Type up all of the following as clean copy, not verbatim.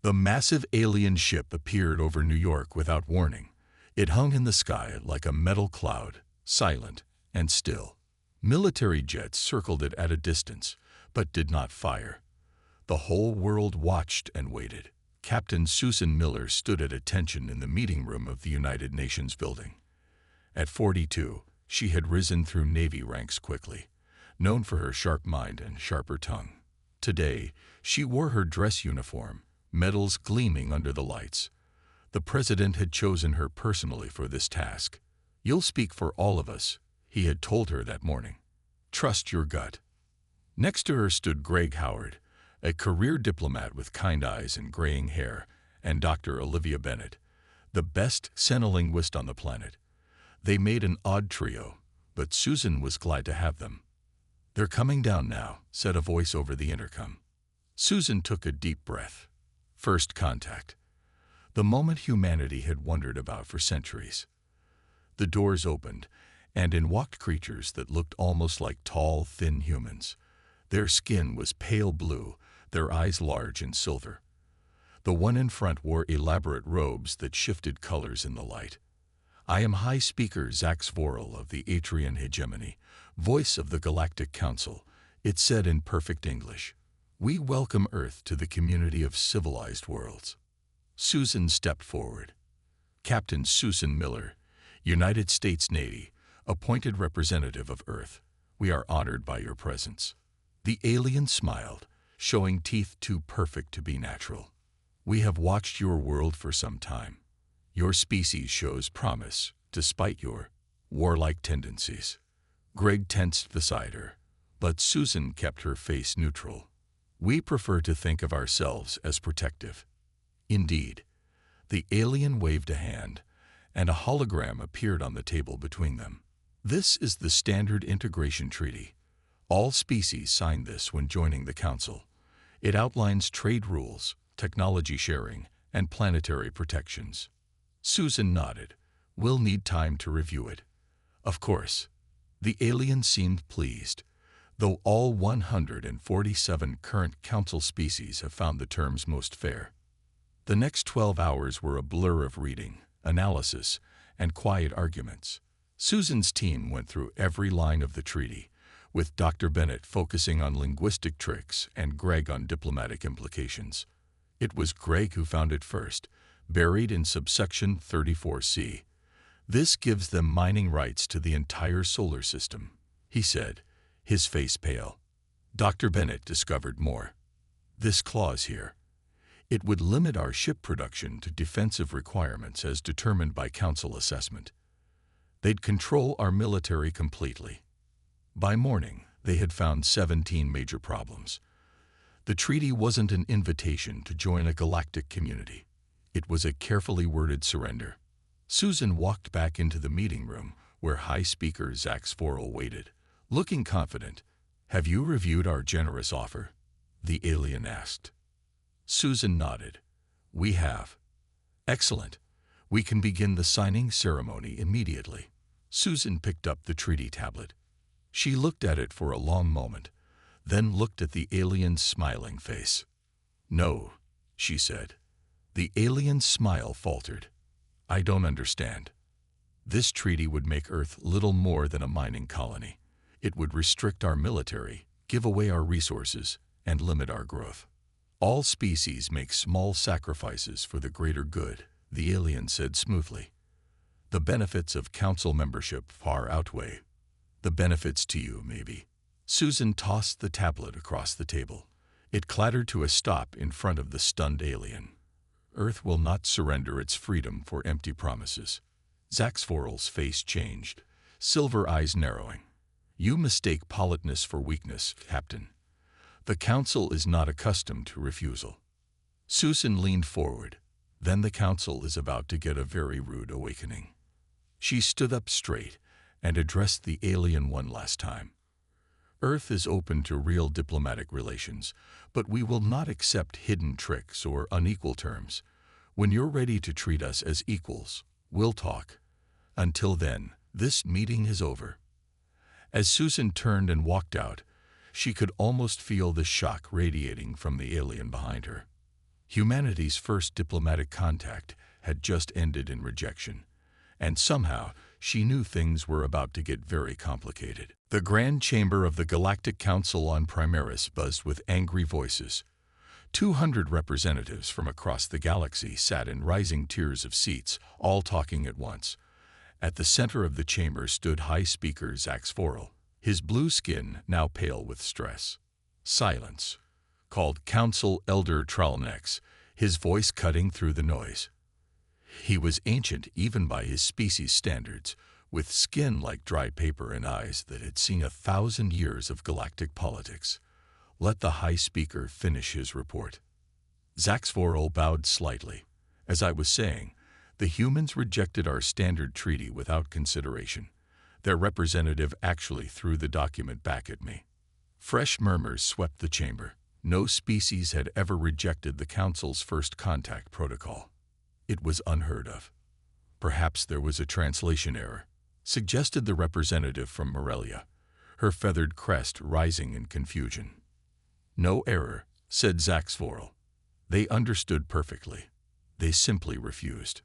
The massive alien ship appeared over New York without warning. It hung in the sky like a metal cloud, silent and still. Military jets circled it at a distance, but did not fire. The whole world watched and waited. Captain Susan Miller stood at attention in the meeting room of the United Nations building. At 42, she had risen through Navy ranks quickly, known for her sharp mind and sharper tongue. Today, she wore her dress uniform, medals gleaming under the lights. The president had chosen her personally for this task. "You'll speak for all of us," he had told her that morning. "Trust your gut." Next to her stood Greg Howard, a career diplomat with kind eyes and graying hair, and Dr. Olivia Bennett, the best senolinguist on the planet. They made an odd trio, but Susan was glad to have them. "They're coming down now," said a voice over the intercom. Susan took a deep breath. First contact. The moment humanity had wondered about for centuries. The doors opened, and in walked creatures that looked almost like tall, thin humans. Their skin was pale blue, their eyes large and silver. The one in front wore elaborate robes that shifted colors in the light. "I am High Speaker Zach Svorel of the Atrian Hegemony, voice of the Galactic Council," it said in perfect English. "We welcome Earth to the community of civilized worlds." Susan stepped forward. "Captain Susan Miller, United States Navy, appointed representative of Earth. We are honored by your presence." The alien smiled, showing teeth too perfect to be natural. "We have watched your world for some time. Your species shows promise, despite your warlike tendencies." Greg tensed beside her, but Susan kept her face neutral. "We prefer to think of ourselves as protective." Indeed, the alien waved a hand, and a hologram appeared on the table between them. "This is the Standard Integration Treaty. All species signed this when joining the Council. It outlines trade rules, technology sharing, and planetary protections." Susan nodded. "We'll need time to review it." "Of course." The alien seemed pleased, though all 147 current Council species have found the terms most fair. The next 12 hours were a blur of reading, analysis, and quiet arguments. Susan's team went through every line of the treaty, with Dr. Bennett focusing on linguistic tricks and Greg on diplomatic implications. It was Greg who found it first, buried in subsection 34C. "This gives them mining rights to the entire solar system," he said, his face pale. Dr. Bennett discovered more. "This clause here. It would limit our ship production to defensive requirements as determined by Council assessment. They'd control our military completely." By morning, they had found 17 major problems. The treaty wasn't an invitation to join a galactic community. It was a carefully worded surrender. Susan walked back into the meeting room where High Speaker Zach Svorel waited, looking confident. "Have you reviewed our generous offer?" the alien asked. Susan nodded. "We have." "Excellent. We can begin the signing ceremony immediately." Susan picked up the treaty tablet. She looked at it for a long moment, then looked at the alien's smiling face. "No," she said. The alien's smile faltered. "I don't understand. This treaty would make Earth little more than a mining colony. It would restrict our military, give away our resources, and limit our growth. All species make small sacrifices for the greater good," the alien said smoothly. "The benefits of Council membership far outweigh the benefits to you, maybe." Susan tossed the tablet across the table. It clattered to a stop in front of the stunned alien. "Earth will not surrender its freedom for empty promises." Zach Svorel's face changed, silver eyes narrowing. "You mistake politeness for weakness, Captain. The Council is not accustomed to refusal." Susan leaned forward. "Then the Council is about to get a very rude awakening." She stood up straight and addressed the alien one last time. "Earth is open to real diplomatic relations, but we will not accept hidden tricks or unequal terms. When you're ready to treat us as equals, we'll talk. Until then, this meeting is over." As Susan turned and walked out, she could almost feel the shock radiating from the alien behind her. Humanity's first diplomatic contact had just ended in rejection, and somehow she knew things were about to get very complicated. The grand chamber of the Galactic Council on Primaris buzzed with angry voices. 200 representatives from across the galaxy sat in rising tiers of seats, all talking at once. At the center of the chamber stood High Speaker Zaxforel, his blue skin now pale with stress. Silence, called Council Elder Tralnex, his voice cutting through the noise. He was ancient even by his species' standards, with skin like dry paper and eyes that had seen 1,000 years of galactic politics. Let the High Speaker finish his report. Zaxforel bowed slightly. As I was saying, the humans rejected our standard treaty without consideration. Their representative actually threw the document back at me. Fresh murmurs swept the chamber. No species had ever rejected the Council's first contact protocol. It was unheard of. Perhaps there was a translation error, suggested the representative from Morelia, her feathered crest rising in confusion. No error, said Zaxforel. They understood perfectly. They simply refused.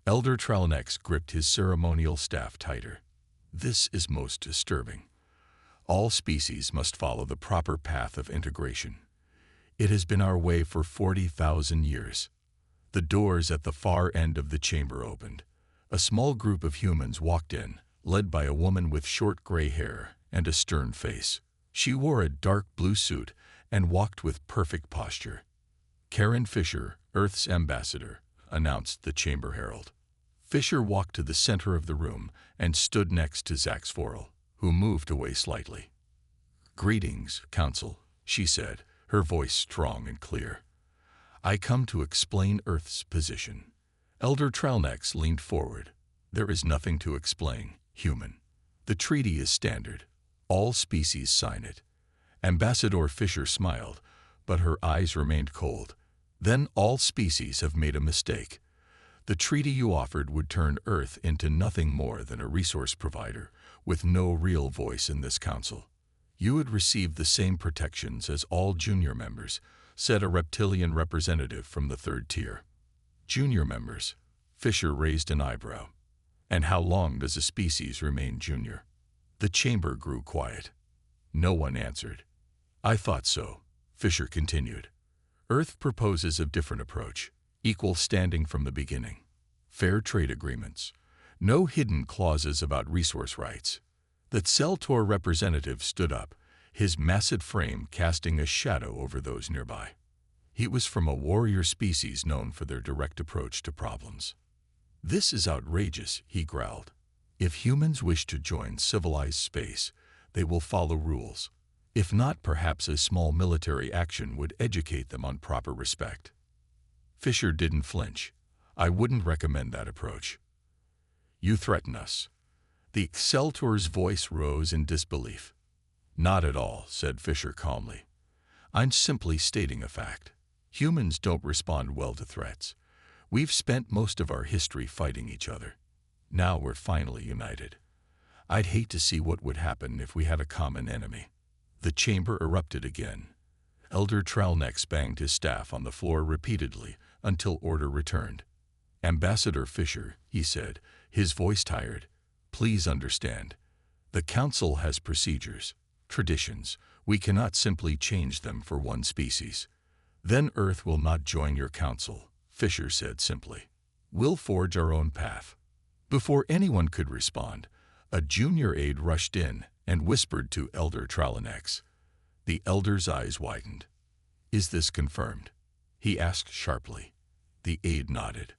Elder Tralnex gripped his ceremonial staff tighter. This is most disturbing. All species must follow the proper path of integration. It has been our way for 40,000 years. The doors at the far end of the chamber opened. A small group of humans walked in, led by a woman with short gray hair and a stern face. She wore a dark blue suit and walked with perfect posture. Karen Fisher, Earth's ambassador, announced the chamber herald. Fisher walked to the center of the room and stood next to Zaxforel, who moved away slightly. "Greetings, Council," she said, her voice strong and clear. "I come to explain Earth's position." Elder Tralnex leaned forward. "There is nothing to explain, human. The treaty is standard. All species sign it." Ambassador Fisher smiled, but her eyes remained cold. "Then all species have made a mistake. The treaty you offered would turn Earth into nothing more than a resource provider, with no real voice in this council. You would receive the same protections as all junior members," said a reptilian representative from the third tier. "Junior members?" Fisher raised an eyebrow. "And how long does a species remain junior?" The chamber grew quiet. No one answered. "I thought so," Fisher continued. "Earth proposes a different approach, equal standing from the beginning. Fair trade agreements. No hidden clauses about resource rights." The Celtor representative stood up, his massive frame casting a shadow over those nearby. He was from a warrior species known for their direct approach to problems. "This is outrageous," he growled. "If humans wish to join civilized space, they will follow rules. If not, perhaps a small military action would educate them on proper respect." Fisher didn't flinch. "I wouldn't recommend that approach." "You threaten us." The Celtor's voice rose in disbelief. "Not at all," said Fisher calmly. "I'm simply stating a fact. Humans don't respond well to threats. We've spent most of our history fighting each other. Now we're finally united. I'd hate to see what would happen if we had a common enemy." The chamber erupted again. Elder Tralnex banged his staff on the floor repeatedly until order returned. "Ambassador Fisher," he said, his voice tired, "please understand. The Council has procedures, traditions. We cannot simply change them for one species." "Then Earth will not join your Council," Fisher said simply. "We'll forge our own path." Before anyone could respond, a junior aide rushed in and whispered to Elder Tralnex. The Elder's eyes widened. "Is this confirmed?" he asked sharply. The aide nodded.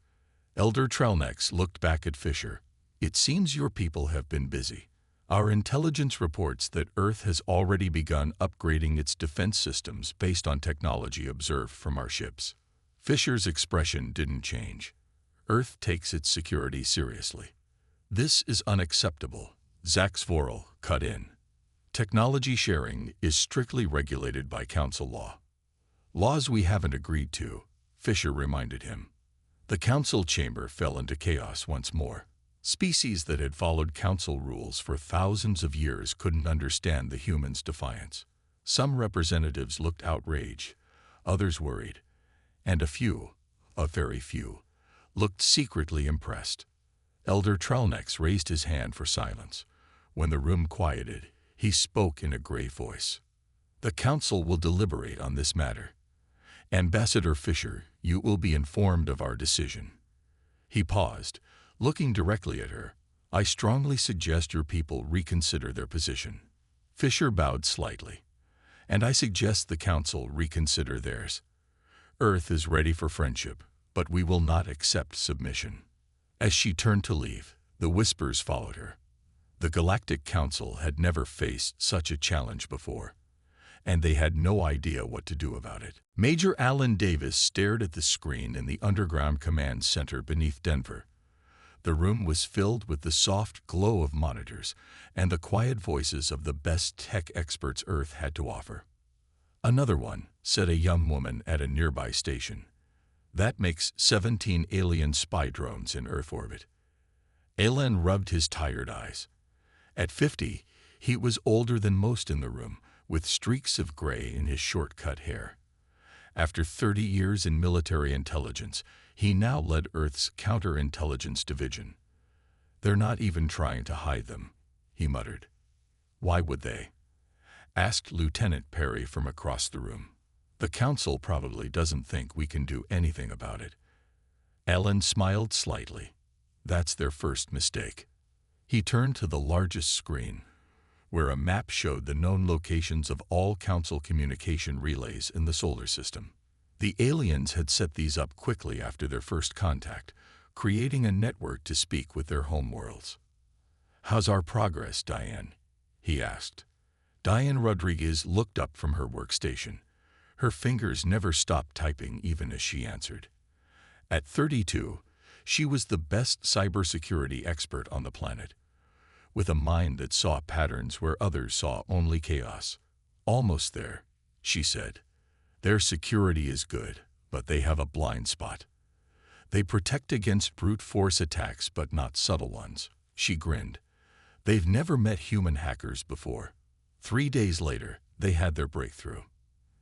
Elder Tralnex looked back at Fisher. "It seems your people have been busy. Our intelligence reports that Earth has already begun upgrading its defense systems based on technology observed from our ships." Fisher's expression didn't change. "Earth takes its security seriously." "This is unacceptable," Zaxforel cut in. "Technology sharing is strictly regulated by Council law." "Laws we haven't agreed to," Fisher reminded him. The Council chamber fell into chaos once more. Species that had followed Council rules for thousands of years couldn't understand the humans' defiance. Some representatives looked outraged, others worried, and a very few, looked secretly impressed. Elder Trellnex raised his hand for silence. When the room quieted, he spoke in a grave voice. "The Council will deliberate on this matter. Ambassador Fisher, you will be informed of our decision." He paused, looking directly at her. "I strongly suggest your people reconsider their position." Fisher bowed slightly. "And I suggest the Council reconsider theirs. Earth is ready for friendship, but we will not accept submission." As she turned to leave, the whispers followed her. The Galactic Council had never faced such a challenge before, and they had no idea what to do about it. Major Alan Davis stared at the screen in the underground command center beneath Denver. The room was filled with the soft glow of monitors and the quiet voices of the best tech experts Earth had to offer. "Another one," said a young woman at a nearby station. "That makes 17 alien spy drones in Earth orbit." Alan rubbed his tired eyes. At 50, he was older than most in the room, with streaks of gray in his short-cut hair. After 30 years in military intelligence, he now led Earth's counterintelligence division. "They're not even trying to hide them," he muttered. "Why would they?" asked Lieutenant Perry from across the room. "The Council probably doesn't think we can do anything about it." Alan smiled slightly. "That's their first mistake." He turned to the largest screen, where a map showed the known locations of all Council communication relays in the solar system. The aliens had set these up quickly after their first contact, creating a network to speak with their homeworlds. "How's our progress, Diane?" he asked. Diane Rodriguez looked up from her workstation. Her fingers never stopped typing even as she answered. At 32, she was the best cybersecurity expert on the planet, with a mind that saw patterns where others saw only chaos. "Almost there," she said. "Their security is good, but they have a blind spot. They protect against brute force attacks, but not subtle ones." She grinned. "They've never met human hackers before." 3 days later, they had their breakthrough.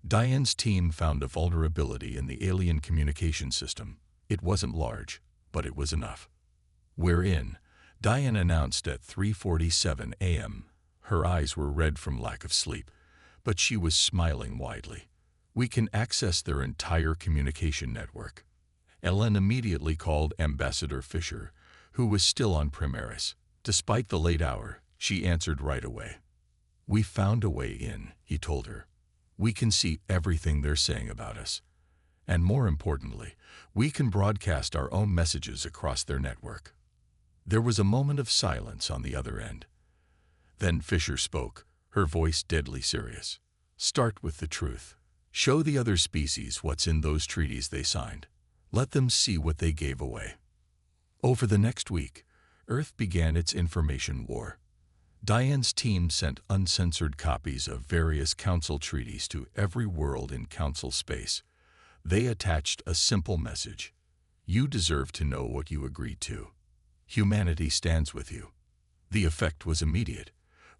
Diane's team found a vulnerability in the alien communication system. It wasn't large, but it was enough. "We're in," Diane announced at 3:47 a.m. Her eyes were red from lack of sleep, but she was smiling widely. "We can access their entire communication network." Ellen immediately called Ambassador Fisher, who was still on Primaris. Despite the late hour, she answered right away. "We found a way in," he told her. "We can see everything they're saying about us. And more importantly, we can broadcast our own messages across their network." There was a moment of silence on the other end. Then Fisher spoke, her voice deadly serious. "Start with the truth. Show the other species what's in those treaties they signed. Let them see what they gave away." Over the next week, Earth began its information war. Diane's team sent uncensored copies of various Council treaties to every world in Council space. They attached a simple message: "You deserve to know what you agreed to. Humanity stands with you." The effect was immediate.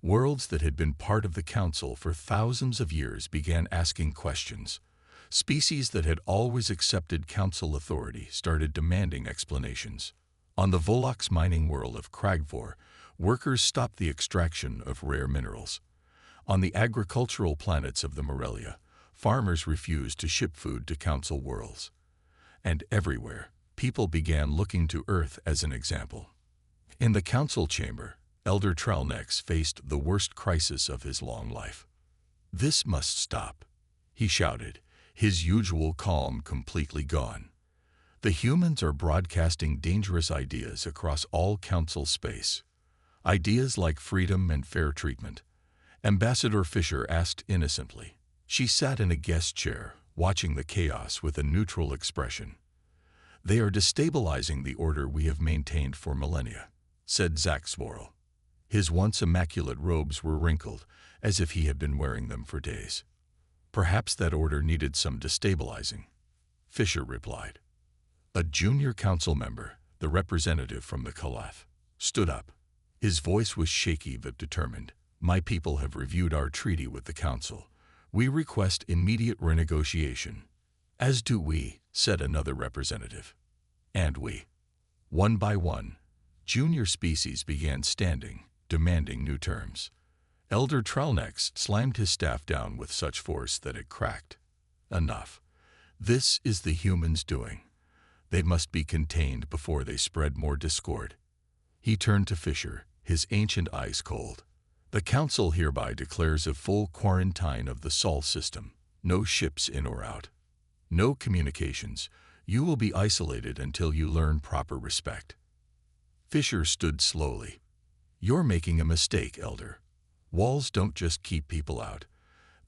Worlds that had been part of the Council for thousands of years began asking questions. Species that had always accepted Council authority started demanding explanations. On the Volox mining world of Kragvor, workers stopped the extraction of rare minerals. On the agricultural planets of the Morelia, farmers refused to ship food to Council worlds. And everywhere, people began looking to Earth as an example. In the Council chamber, Elder Trellnex faced the worst crisis of his long life. "This must stop," he shouted, his usual calm completely gone. "The humans are broadcasting dangerous ideas across all Council space. Ideas like freedom and fair treatment." Ambassador Fisher asked innocently. She sat in a guest chair, watching the chaos with a neutral expression. "They are destabilizing the order we have maintained for millennia," said Zach Svorel. His once immaculate robes were wrinkled, as if he had been wearing them for days. "Perhaps that order needed some destabilizing," Fisher replied. A junior council member, the representative from the Kalath, stood up. His voice was shaky but determined. "My people have reviewed our treaty with the Council. We request immediate renegotiation." "As do we," said another representative. "And we." One by one, junior species began standing, demanding new terms. Elder Trellnex slammed his staff down with such force that it cracked. "Enough. This is the humans' doing. They must be contained before they spread more discord." He turned to Fisher, his ancient eyes cold. "The Council hereby declares a full quarantine of the Sol system. No ships in or out. No communications. You will be isolated until you learn proper respect." Fisher stood slowly. "You're making a mistake, Elder. Walls don't just keep people out.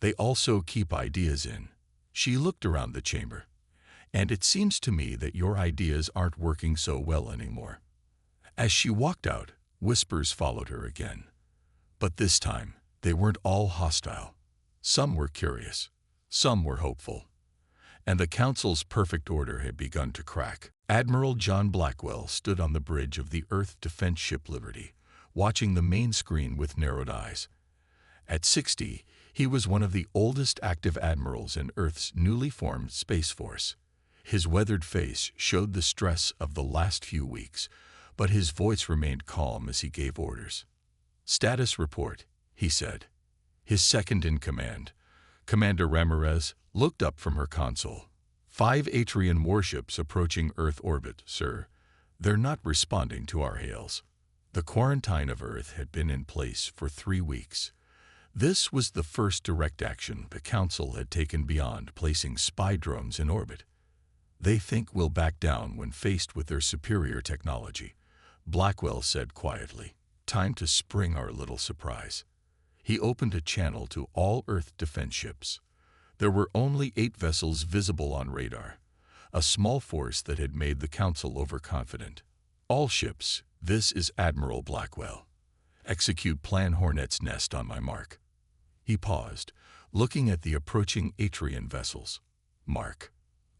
They also keep ideas in." She looked around the chamber. "And it seems to me that your ideas aren't working so well anymore." As she walked out, whispers followed her again. But this time, they weren't all hostile. Some were curious. Some were hopeful. And the Council's perfect order had begun to crack. Admiral John Blackwell stood on the bridge of the Earth Defense Ship Liberty, watching the main screen with narrowed eyes. At 60, he was one of the oldest active admirals in Earth's newly formed Space Force. His weathered face showed the stress of the last few weeks, but his voice remained calm as he gave orders. "Status report," he said. His second-in-command, Commander Ramirez, looked up from her console. "5 Atrian warships approaching Earth orbit, sir. They're not responding to our hails." The quarantine of Earth had been in place for 3 weeks. This was the first direct action the Council had taken beyond placing spy drones in orbit. "They think we'll back down when faced with their superior technology," Blackwell said quietly. "Time to spring our little surprise." He opened a channel to all Earth defense ships. There were only 8 vessels visible on radar, a small force that had made the Council overconfident. "All ships, this is Admiral Blackwell. Execute Plan Hornet's Nest on my mark." He paused, looking at the approaching Atrian vessels. Mark.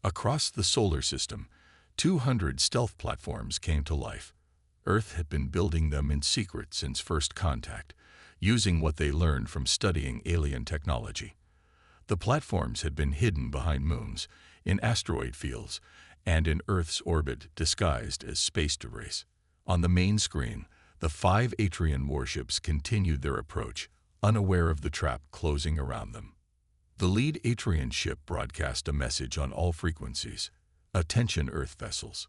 Across the solar system, 200 stealth platforms came to life. Earth had been building them in secret since first contact, using what they learned from studying alien technology. The platforms had been hidden behind moons, in asteroid fields, and in Earth's orbit disguised as space debris. On the main screen, the 5 Atrian warships continued their approach, unaware of the trap closing around them. The lead Atrian ship broadcast a message on all frequencies. "Attention, Earth vessels.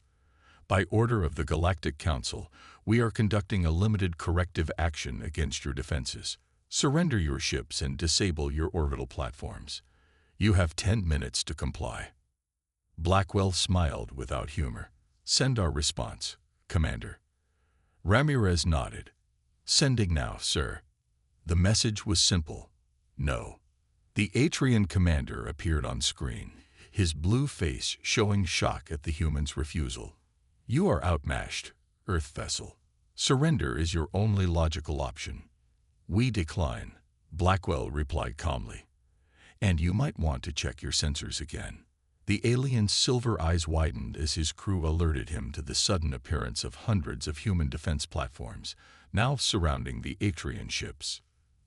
By order of the Galactic Council, we are conducting a limited corrective action against your defenses. Surrender your ships and disable your orbital platforms. You have 10 minutes to comply." Blackwell smiled without humor. "Send our response, Commander." Ramirez nodded. "Sending now, sir." The message was simple. No. The Atrian commander appeared on screen, his blue face showing shock at the human's refusal. "You are outmatched, Earth vessel. Surrender is your only logical option." "We decline," Blackwell replied calmly. "And you might want to check your sensors again." The alien's silver eyes widened as his crew alerted him to the sudden appearance of hundreds of human defense platforms, now surrounding the Atrian ships.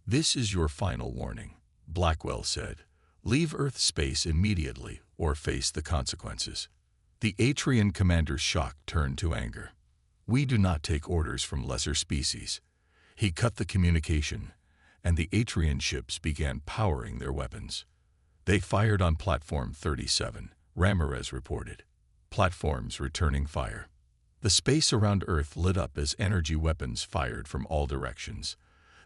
"This is your final warning," Blackwell said. "Leave Earth space immediately or face the consequences." The Atrian commander's shock turned to anger. "We do not take orders from lesser species." He cut the communication, and the Atrian ships began powering their weapons. "They fired on Platform 37, Ramirez reported. Platforms returning fire." The space around Earth lit up as energy weapons fired from all directions.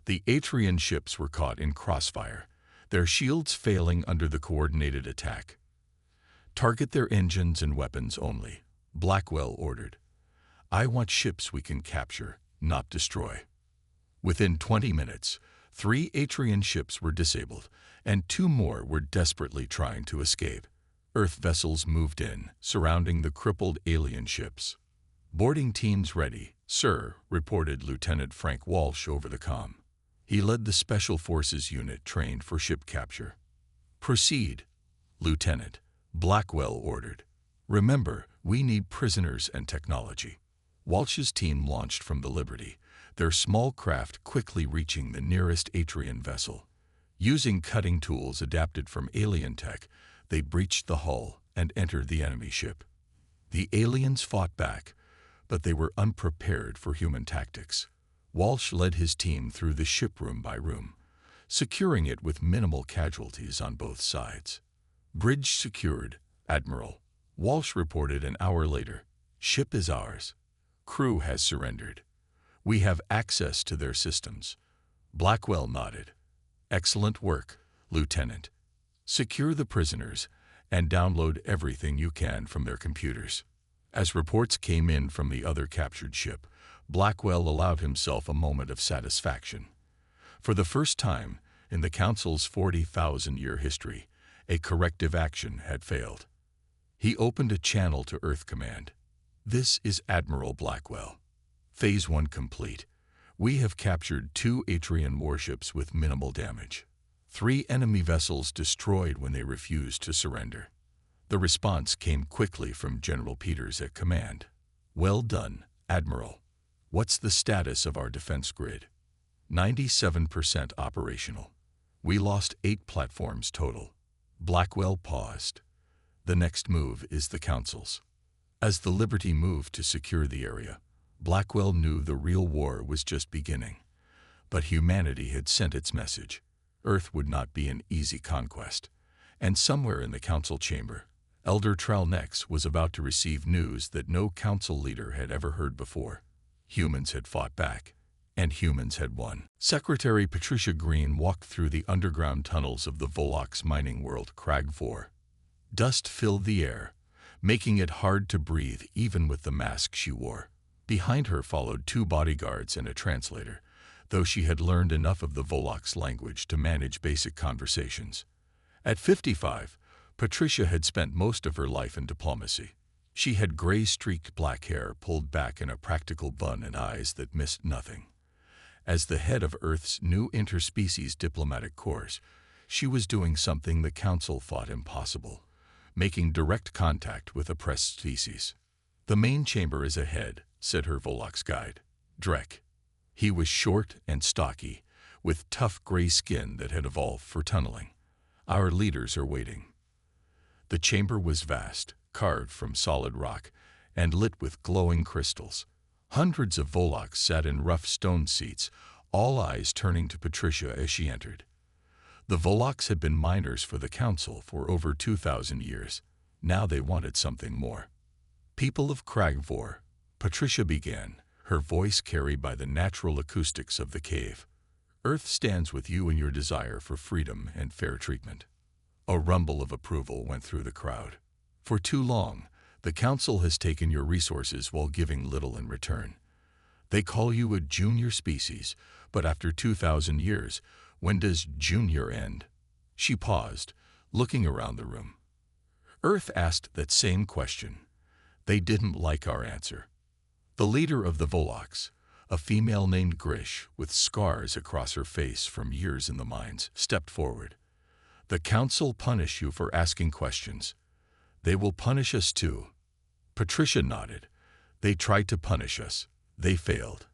The Atrian ships were caught in crossfire, their shields failing under the coordinated attack. "Target their engines and weapons only," Blackwell ordered. "I want ships we can capture, not destroy." Within 20 minutes, 3 Atrian ships were disabled, and 2 more were desperately trying to escape. Earth vessels moved in, surrounding the crippled alien ships. "Boarding teams ready, sir," reported Lieutenant Frank Walsh over the comm. He led the Special Forces unit trained for ship capture. "Proceed, Lieutenant," Blackwell ordered. "Remember, we need prisoners and technology." Walsh's team launched from the Liberty, their small craft quickly reaching the nearest Atrian vessel. Using cutting tools adapted from alien tech, they breached the hull and entered the enemy ship. The aliens fought back, but they were unprepared for human tactics. Walsh led his team through the ship room by room, securing it with minimal casualties on both sides. Bridge secured, Admiral. Walsh reported an hour later. Ship is ours. Crew has surrendered. We have access to their systems. Blackwell nodded. Excellent work, Lieutenant. Secure the prisoners and download everything you can from their computers. As reports came in from the other captured ship, Blackwell allowed himself a moment of satisfaction. For the first time in the Council's 40,000-year history, a corrective action had failed. He opened a channel to Earth Command. This is Admiral Blackwell. Phase 1 complete. We have captured 2 Atrian warships with minimal damage. 3 enemy vessels destroyed when they refused to surrender. The response came quickly from General Peters at command. Well done, Admiral. What's the status of our defense grid? 97% operational. We lost 8 platforms total. Blackwell paused. The next move is the Council's. As the Liberty moved to secure the area, Blackwell knew the real war was just beginning. But humanity had sent its message. Earth would not be an easy conquest. And somewhere in the Council chamber, Elder Tralnex was about to receive news that no Council leader had ever heard before. Humans had fought back, and humans had won. Secretary Patricia Green walked through the underground tunnels of the Volox mining world, HFY. Dust filled the air, making it hard to breathe even with the mask she wore. Behind her followed 2 bodyguards and a translator, though she had learned enough of the Volox language to manage basic conversations. At 55, Patricia had spent most of her life in diplomacy. She had gray-streaked black hair pulled back in a practical bun and eyes that missed nothing. As the head of Earth's new interspecies diplomatic corps, she was doing something the Council thought impossible, making direct contact with oppressed species. The main chamber is ahead, said her Volox guide, Drek. He was short and stocky, with tough gray skin that had evolved for tunneling. Our leaders are waiting. The chamber was vast, carved from solid rock, and lit with glowing crystals. Hundreds of Volox sat in rough stone seats, all eyes turning to Patricia as she entered. The Volox had been miners for the Council for over 2,000 years. Now they wanted something more. People of HFY, Patricia began, her voice carried by the natural acoustics of the cave. Earth stands with you in your desire for freedom and fair treatment. A rumble of approval went through the crowd. For too long, the Council has taken your resources while giving little in return. They call you a junior species, but after 2,000 years, when does junior end? She paused, looking around the room. Earth asked that same question. They didn't like our answer. The leader of the Volox, a female named Grish, with scars across her face from years in the mines, stepped forward. The Council punish you for asking questions. They will punish us too. Patricia nodded. They tried to punish us. They failed.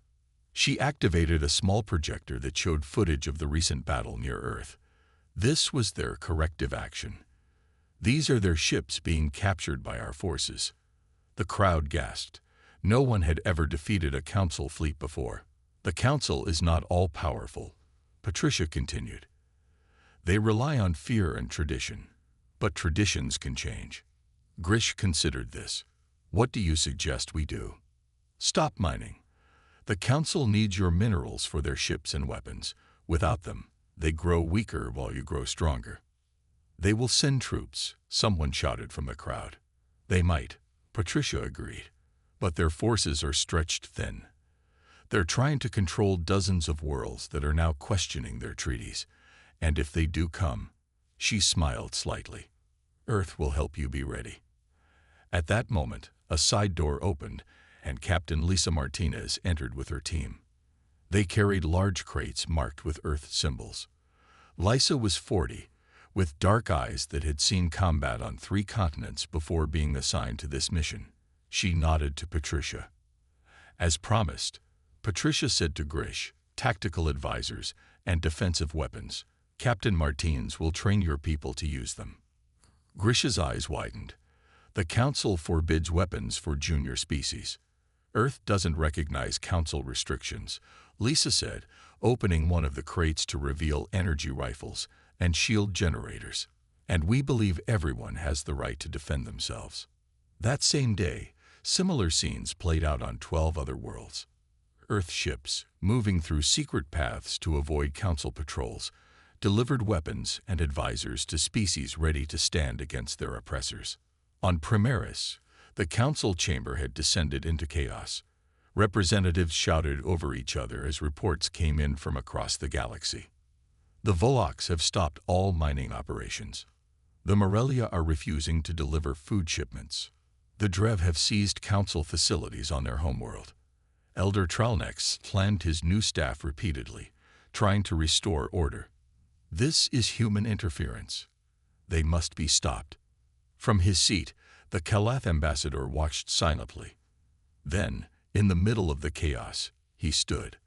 She activated a small projector that showed footage of the recent battle near Earth. This was their corrective action. These are their ships being captured by our forces. The crowd gasped. No one had ever defeated a Council fleet before. The Council is not all-powerful, Patricia continued. They rely on fear and tradition, but traditions can change. Grish considered this. What do you suggest we do? Stop mining. The Council needs your minerals for their ships and weapons. Without them, they grow weaker while you grow stronger. They will send troops, someone shouted from the crowd. They might, Patricia agreed, but their forces are stretched thin. They're trying to control dozens of worlds that are now questioning their treaties. And if they do come, she smiled slightly, Earth will help you be ready. At that moment, a side door opened, and Captain Lisa Martinez entered with her team. They carried large crates marked with Earth symbols. Lisa was 40, with dark eyes that had seen combat on 3 continents before being assigned to this mission. She nodded to Patricia. As promised, Patricia said to Grish, tactical advisors and defensive weapons, Captain Martinez will train your people to use them. Grish's eyes widened. The Council forbids weapons for junior species. Earth doesn't recognize Council restrictions, Lisa said, opening one of the crates to reveal energy rifles and shield generators. And we believe everyone has the right to defend themselves. That same day, similar scenes played out on 12 other worlds. Earth ships, moving through secret paths to avoid Council patrols, delivered weapons and advisors to species ready to stand against their oppressors. On Primaris, the Council chamber had descended into chaos. Representatives shouted over each other as reports came in from across the galaxy. The Volok's have stopped all mining operations. The Morelia are refusing to deliver food shipments. The Drev have seized Council facilities on their homeworld. Elder Tralnex planned his new staff repeatedly, trying to restore order. This is human interference. They must be stopped. From his seat, the Kalath ambassador watched silently. Then, in the middle of the chaos, he stood.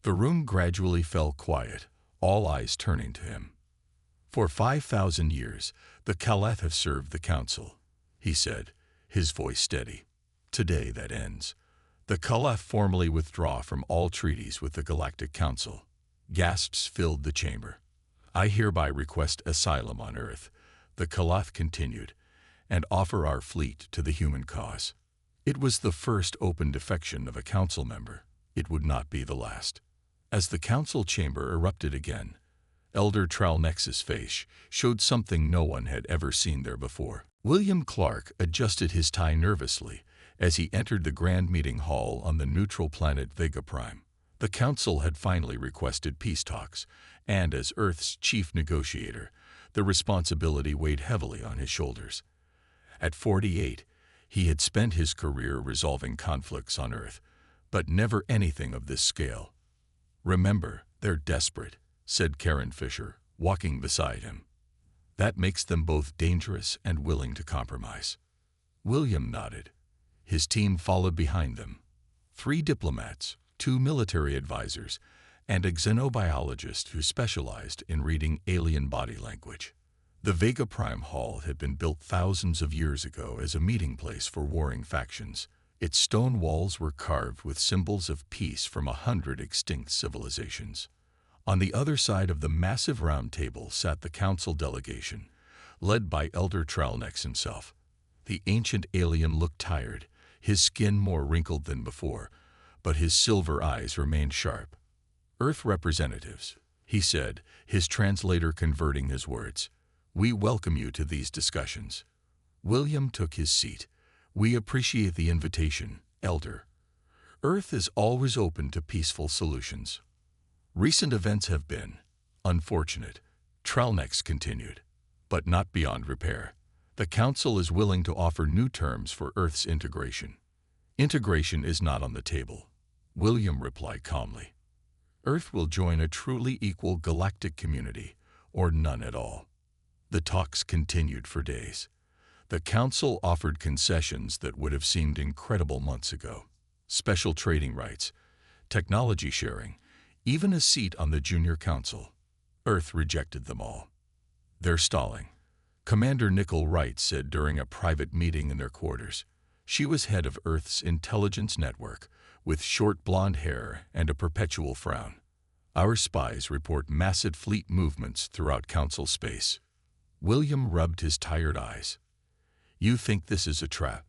The room gradually fell quiet, all eyes turning to him. For 5,000 years, the Kalath have served the Council, he said, his voice steady. Today that ends. The Kalath formally withdraw from all treaties with the Galactic Council. Gasps filled the chamber. I hereby request asylum on Earth, the Kalath continued, and offer our fleet to the human cause. It was the first open defection of a Council member. It would not be the last. As the Council chamber erupted again, Elder Tralnex's face showed something no one had ever seen there before. William Clark adjusted his tie nervously as he entered the grand meeting hall on the neutral planet Vega Prime. The Council had finally requested peace talks, and as Earth's chief negotiator, the responsibility weighed heavily on his shoulders. At 48, he had spent his career resolving conflicts on Earth, but never anything of this scale. Remember, they're desperate, said Karen Fisher, walking beside him. That makes them both dangerous and willing to compromise. William nodded. His team followed behind them. 3 diplomats, 2 military advisors, and a xenobiologist who specialized in reading alien body language. The Vega Prime Hall had been built thousands of years ago as a meeting place for warring factions. Its stone walls were carved with symbols of peace from 100 extinct civilizations. On the other side of the massive round table sat the Council delegation, led by Elder Tralnex himself. The ancient alien looked tired, his skin more wrinkled than before, but his silver eyes remained sharp. Earth representatives, he said, his translator converting his words, we welcome you to these discussions. William took his seat. We appreciate the invitation, Elder. Earth is always open to peaceful solutions. Recent events have been unfortunate, Tralnex continued, but not beyond repair. The Council is willing to offer new terms for Earth's integration. Integration is not on the table, William replied calmly. Earth will join a truly equal galactic community, or none at all. The talks continued for days. The Council offered concessions that would have seemed incredible months ago. Special trading rights, technology sharing, even a seat on the Junior Council. Earth rejected them all. They're stalling, Commander Nicole Wright said during a private meeting in their quarters. She was head of Earth's intelligence network, with short blonde hair and a perpetual frown. Our spies report massive fleet movements throughout Council space. William rubbed his tired eyes. You think this is a trap?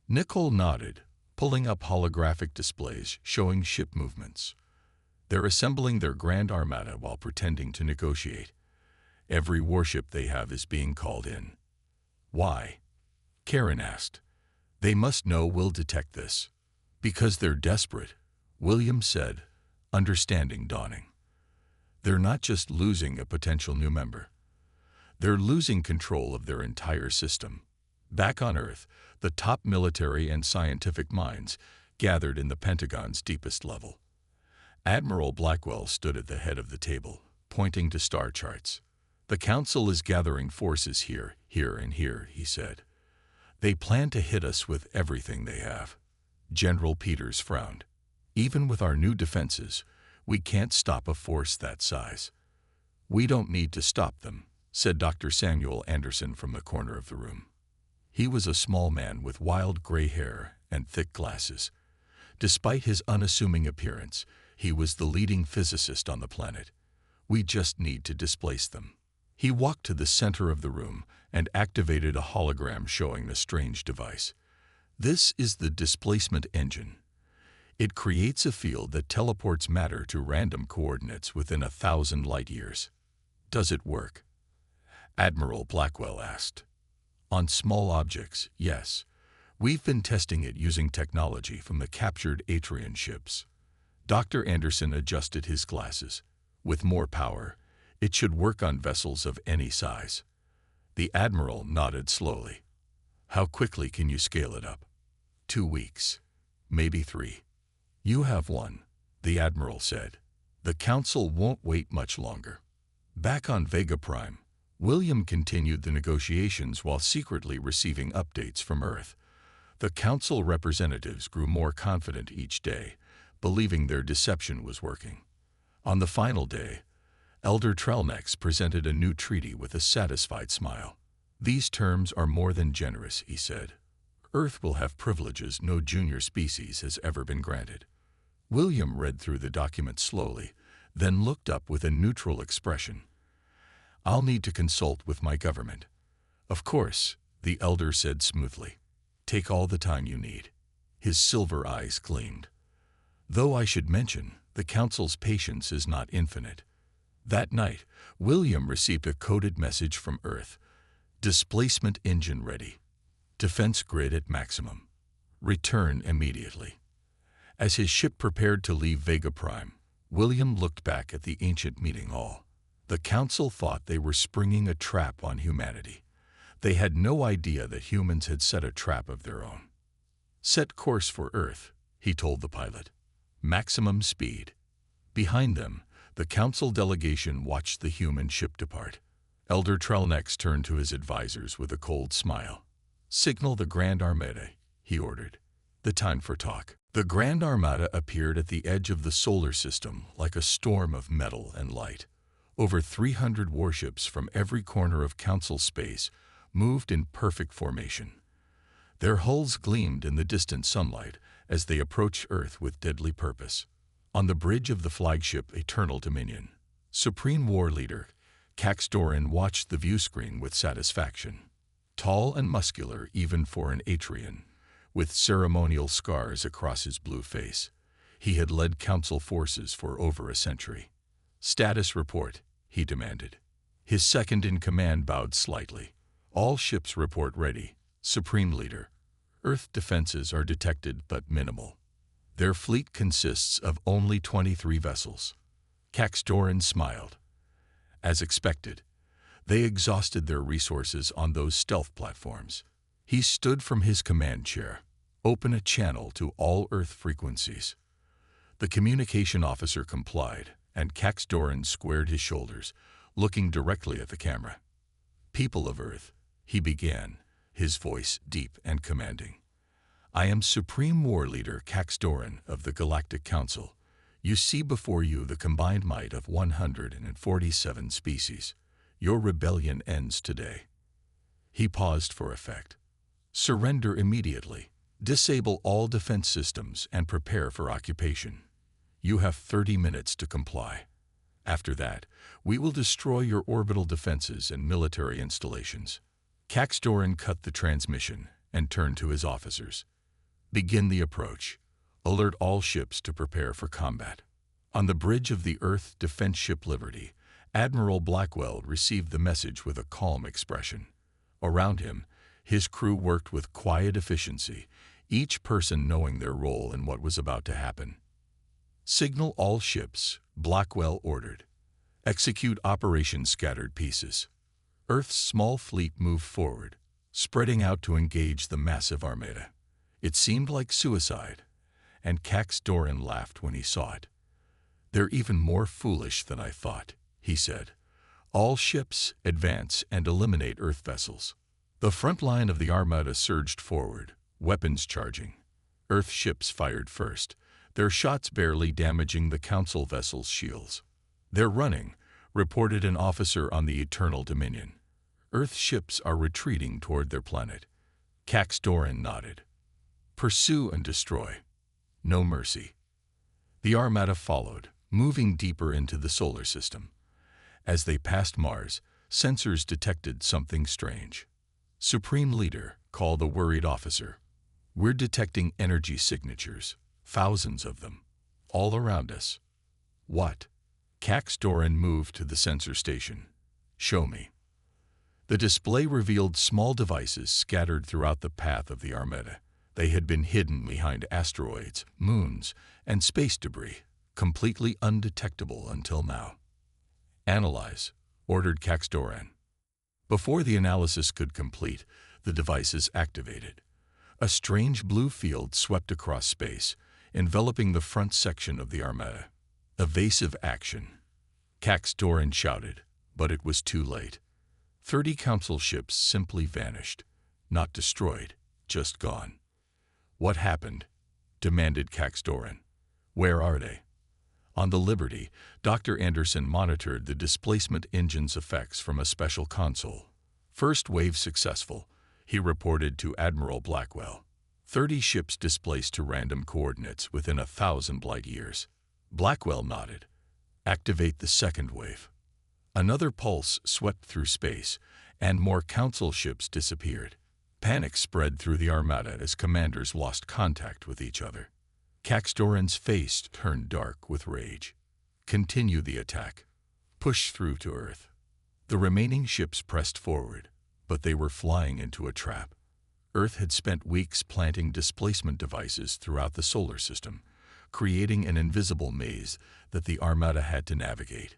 Nicole nodded, pulling up holographic displays showing ship movements. They're assembling their grand armada while pretending to negotiate. Every warship they have is being called in. Why? Karen asked. They must know we'll detect this. Because they're desperate, William said, understanding dawning. They're not just losing a potential new member. They're losing control of their entire system. Back on Earth, the top military and scientific minds gathered in the Pentagon's deepest level. Admiral Blackwell stood at the head of the table, pointing to star charts. The Council is gathering forces here, and here, he said. They plan to hit us with everything they have. General Peters frowned. Even with our new defenses, we can't stop a force that size. We don't need to stop them, said Dr. Samuel Anderson from the corner of the room. He was a small man with wild gray hair and thick glasses. Despite his unassuming appearance, he was the leading physicist on the planet. We just need to displace them. He walked to the center of the room and activated a hologram showing a strange device. This is the displacement engine. It creates a field that teleports matter to random coordinates within 1,000 light-years. Does it work? Admiral Blackwell asked. On small objects, yes. We've been testing it using technology from the captured Atrian ships. Dr. Anderson adjusted his glasses. With more power, it should work on vessels of any size. The Admiral nodded slowly. How quickly can you scale it up? 2 weeks. Maybe 3. You have 1, the Admiral said. The Council won't wait much longer. Back on Vega Prime, William continued the negotiations while secretly receiving updates from Earth. The Council representatives grew more confident each day, believing their deception was working. On the final day, Elder Trellnex presented a new treaty with a satisfied smile. These terms are more than generous, he said. Earth will have privileges no junior species has ever been granted. William read through the document slowly, then looked up with a neutral expression. I'll need to consult with my government. Of course, the elder said smoothly. Take all the time you need. His silver eyes gleamed. Though I should mention, the Council's patience is not infinite. That night, William received a coded message from Earth. Displacement engine ready. Defense grid at maximum. Return immediately. As his ship prepared to leave Vega Prime, William looked back at the ancient meeting hall. The Council thought they were springing a trap on humanity. They had no idea that humans had set a trap of their own. Set course for Earth, he told the pilot. Maximum speed. Behind them, the Council delegation watched the human ship depart. Elder Trellnex turned to his advisors with a cold smile. Signal the Grand Armada, he ordered. The time for talk. The Grand Armada appeared at the edge of the solar system like a storm of metal and light. Over 300 warships from every corner of Council space moved in perfect formation. Their hulls gleamed in the distant sunlight as they approached Earth with deadly purpose. On the bridge of the flagship Eternal Dominion, Supreme War Leader Cax Doran watched the viewscreen with satisfaction. Tall and muscular even for an Atrian, with ceremonial scars across his blue face, he had led Council forces for over a century. Status report, he demanded. His second-in-command bowed slightly. All ships report ready, Supreme Leader. Earth defenses are detected but minimal. Their fleet consists of only 23 vessels. Cax Doran smiled. As expected, they exhausted their resources on those stealth platforms. He stood from his command chair. Open a channel to all Earth frequencies. The communication officer complied, and Cax Doran squared his shoulders, looking directly at the camera. People of Earth, he began, his voice deep and commanding. I am Supreme War Leader Cax Doran of the Galactic Council. You see before you the combined might of 147 species. Your rebellion ends today. He paused for effect. Surrender immediately. Disable all defense systems and prepare for occupation. You have 30 minutes to comply. After that, we will destroy your orbital defenses and military installations. Cax Doran cut the transmission and turned to his officers. Begin the approach. Alert all ships to prepare for combat. On the bridge of the Earth Defense Ship Liberty, Admiral Blackwell received the message with a calm expression. Around him, his crew worked with quiet efficiency, each person knowing their role in what was about to happen. Signal all ships, Blackwell ordered. Execute Operation Scattered Pieces. Earth's small fleet moved forward, spreading out to engage the massive armada. It seemed like suicide, and Cax Doran laughed when he saw it. They're even more foolish than I thought, he said. All ships advance and eliminate Earth vessels. The front line of the armada surged forward, weapons charging. Earth ships fired first, their shots barely damaging the Council vessels' shields. They're running, reported an officer on the Eternal Dominion. Earth ships are retreating toward their planet. Doran nodded. Pursue and destroy. No mercy. The armada followed, moving deeper into the solar system. As they passed Mars, sensors detected something strange. Supreme Leader, called the worried officer. We're detecting energy signatures, thousands of them, all around us. What? Doran moved to the sensor station. Show me. The display revealed small devices scattered throughout the path of the armada. They had been hidden behind asteroids, moons, and space debris, completely undetectable until now. Analyze, ordered Doran. Before the analysis could complete, the devices activated. A strange blue field swept across space, enveloping the front section of the armada. Evasive action. Doran shouted, but it was too late. 30 Council ships simply vanished. Not destroyed, just gone. What happened? Demanded Doran. Where are they? On the Liberty, Dr. Anderson monitored the displacement engine's effects from a special console. First wave successful, he reported to Admiral Blackwell. 30 ships displaced to random coordinates within 1,000 light years. Blackwell nodded. Activate the second wave. Another pulse swept through space, and more Council ships disappeared. Panic spread through the armada as commanders lost contact with each other. Doran's face turned dark with rage. Continue the attack. Push through to Earth. The remaining ships pressed forward, but they were flying into a trap. Earth had spent weeks planting displacement devices throughout the solar system, creating an invisible maze that the armada had to navigate.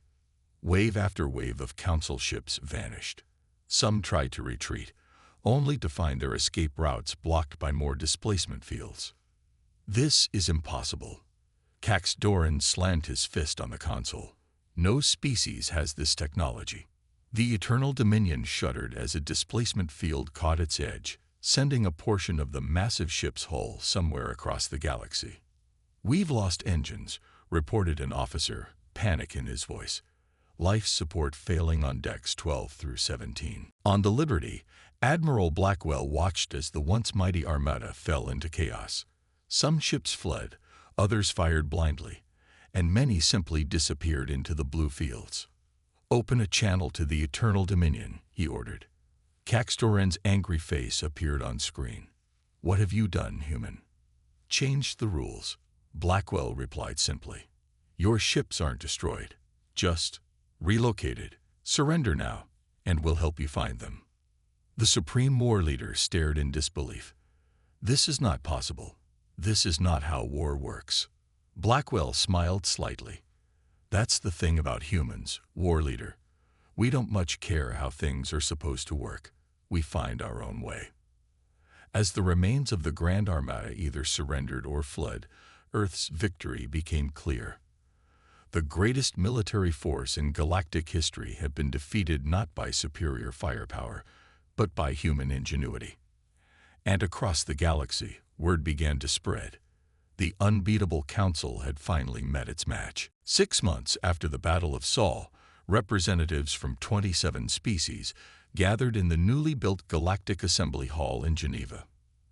Wave after wave of Council ships vanished. Some tried to retreat, only to find their escape routes blocked by more displacement fields. This is impossible. Doran slammed his fist on the console. No species has this technology. The Eternal Dominion shuddered as a displacement field caught its edge, sending a portion of the massive ship's hull somewhere across the galaxy. We've lost engines, reported an officer, panic in his voice. Life support failing on decks 12 through 17. On the Liberty, Admiral Blackwell watched as the once mighty armada fell into chaos. Some ships fled, others fired blindly, and many simply disappeared into the blue fields. Open a channel to the Eternal Dominion, he ordered. Doran's angry face appeared on screen. What have you done, human? Changed the rules. Blackwell replied simply. Your ships aren't destroyed, just relocated. Surrender now, and we'll help you find them. The Supreme War Leader stared in disbelief. This is not possible. This is not how war works. Blackwell smiled slightly. That's the thing about humans, War Leader. We don't much care how things are supposed to work. We find our own way. As the remains of the Grand Armada either surrendered or fled, Earth's victory became clear. The greatest military force in galactic history had been defeated not by superior firepower, but by human ingenuity. And across the galaxy, word began to spread. The unbeatable Council had finally met its match. 6 months after the Battle of Sol, representatives from 27 species gathered in the newly built Galactic Assembly Hall in Geneva.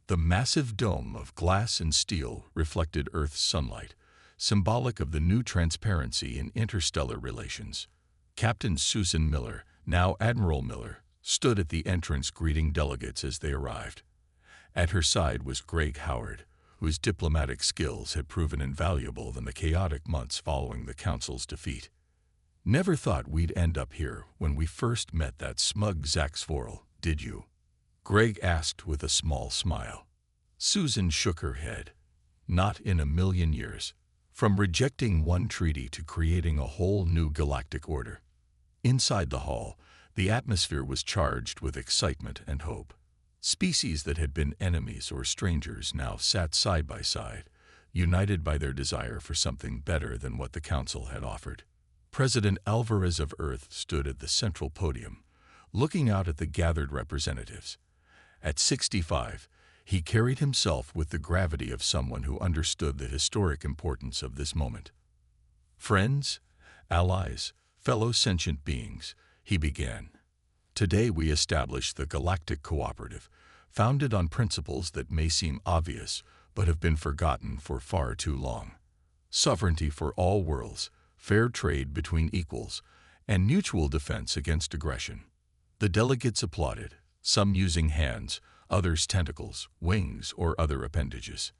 The massive dome of glass and steel reflected Earth's sunlight, symbolic of the new transparency in interstellar relations. Captain Susan Miller, now Admiral Miller, stood at the entrance greeting delegates as they arrived. At her side was Greg Howard, whose diplomatic skills had proven invaluable in the chaotic months following the Council's defeat. Never thought we'd end up here when we first met that smug Zach Svorel, did you? Greg asked with a small smile. Susan shook her head. Not in a million years. From rejecting one treaty to creating a whole new galactic order. Inside the hall, the atmosphere was charged with excitement and hope. Species that had been enemies or strangers now sat side by side, united by their desire for something better than what the Council had offered. President Alvarez of Earth stood at the central podium, looking out at the gathered representatives. At 65, he carried himself with the gravity of someone who understood the historic importance of this moment. Friends, allies, fellow sentient beings, he began. Today we establish the Galactic Cooperative, founded on principles that may seem obvious but have been forgotten for far too long. Sovereignty for all worlds, fair trade between equals, and mutual defense against aggression. The delegates applauded, some using hands, others tentacles, wings, or other appendages.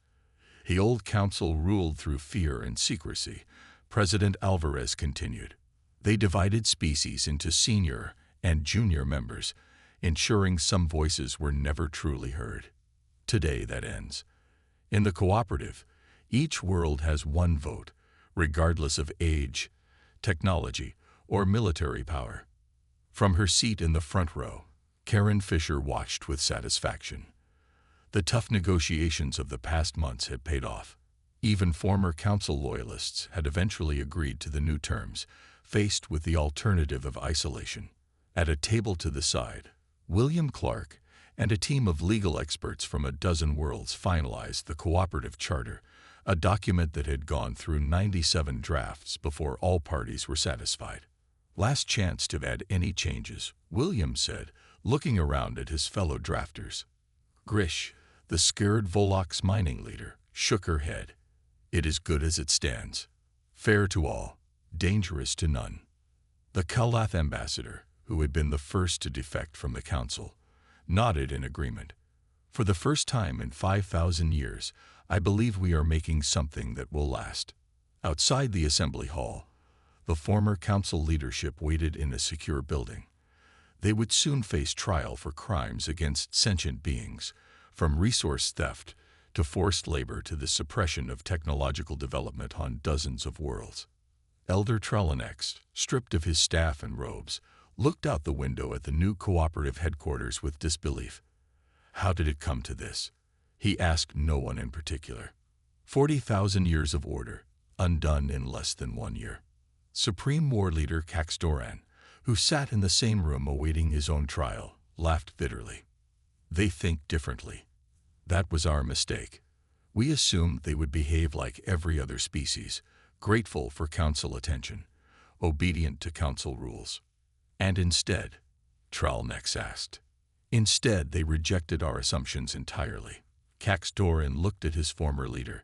The old council ruled through fear and secrecy, President Alvarez continued. They divided species into senior and junior members, ensuring some voices were never truly heard. Today that ends. In the cooperative, each world has one vote, regardless of age, technology, or military power. From her seat in the front row, Karen Fisher watched with satisfaction. The tough negotiations of the past months had paid off. Even former council loyalists had eventually agreed to the new terms, faced with the alternative of isolation. At a table to the side, William Clark and a team of legal experts from a dozen worlds finalized the cooperative charter, a document that had gone through 97 drafts before all parties were satisfied. Last chance to add any changes, William said, looking around at his fellow drafters. Grish, the scared Volox mining leader, shook her head. It is good as it stands. Fair to all, dangerous to none. The Kalath ambassador, who had been the first to defect from the council, nodded in agreement. For the first time in 5,000 years, I believe we are making something that will last. Outside the assembly hall, the former council leadership waited in a secure building. They would soon face trial for crimes against sentient beings, from resource theft to forced labor to the suppression of technological development on dozens of worlds. Elder Trelanex, stripped of his staff and robes, looked out the window at the new cooperative headquarters with disbelief. How did it come to this? He asked no one in particular. 40,000 years of order, undone in less than 1 year. Supreme War Leader Caxdoran, who sat in the same room awaiting his own trial, laughed bitterly. They think differently. That was our mistake. We assumed they would behave like every other species, grateful for council attention, obedient to council rules. And instead, Tralnex asked. Instead, they rejected our assumptions entirely. Caxdoran looked at his former leader.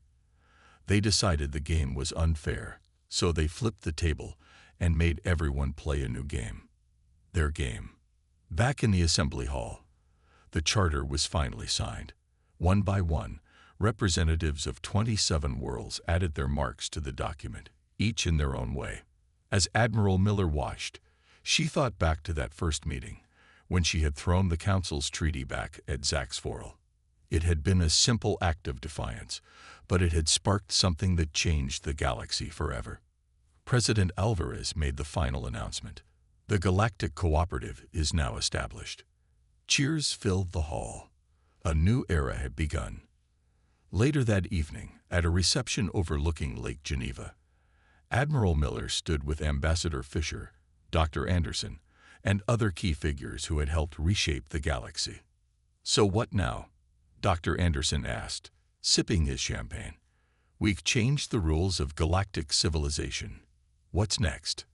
They decided the game was unfair, so they flipped the table and made everyone play a new game. Their game. Back in the assembly hall, the charter was finally signed. One by one, representatives of 27 worlds added their marks to the document, each in their own way. As Admiral Miller watched, she thought back to that first meeting, when she had thrown the council's treaty back at Zaxforel. It had been a simple act of defiance, but it had sparked something that changed the galaxy forever. President Alvarez made the final announcement. The Galactic Cooperative is now established. Cheers filled the hall. A new era had begun. Later that evening, at a reception overlooking Lake Geneva, Admiral Miller stood with Ambassador Fisher, Dr. Anderson, and other key figures who had helped reshape the galaxy. So what now? Dr. Anderson asked, sipping his champagne. We've changed the rules of galactic civilization. What's next?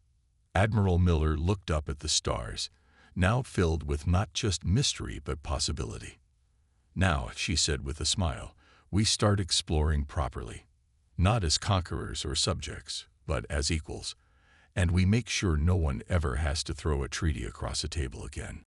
Admiral Miller looked up at the stars, now filled with not just mystery but possibility. Now, she said with a smile, we start exploring properly, not as conquerors or subjects, but as equals, and we make sure no one ever has to throw a treaty across a table again.